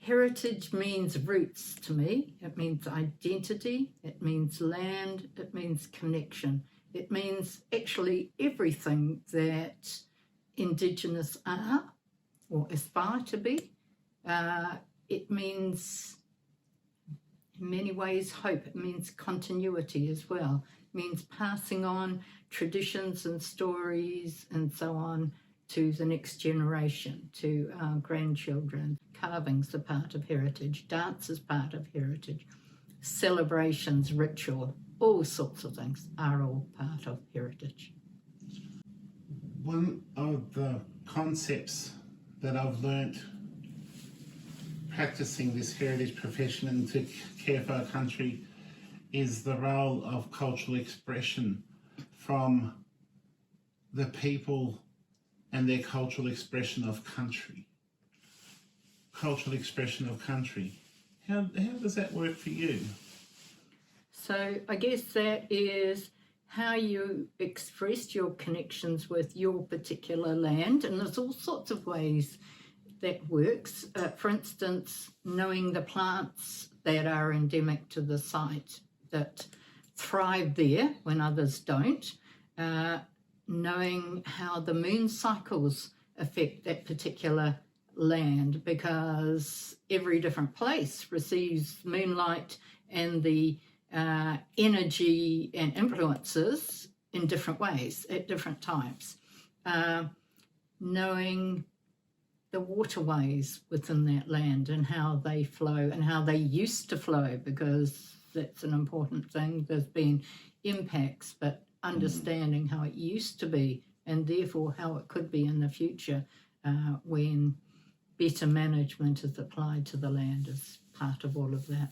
Heritage means roots to me. It means identity, it means land, it means connection. It means actually everything that Indigenous are or aspire to be. It means, in many ways, hope. It means continuity as well. It means passing on traditions and stories and so on to the next generation, to our grandchildren. Carving's a part of heritage, dance is part of heritage, celebrations, ritual, all sorts of things are all part of heritage. One of the concepts that I've learnt practicing this heritage profession and to care for our country is the role of cultural expression from the people and their cultural expression of country. Cultural expression of country. How does that work for you? So I guess that is how you express your connections with your particular land, and there's all sorts of ways that works. For instance, knowing the plants that are endemic to the site that thrive there when others don't, knowing how the moon cycles affect that particular land, because every different place receives moonlight and the energy and influences in different ways at different times. Knowing the waterways within that land and how they flow and how they used to flow, because that's an important thing. There's been impacts, but understanding how it used to be and therefore how it could be in the future when better management is applied to the land is part of all of that.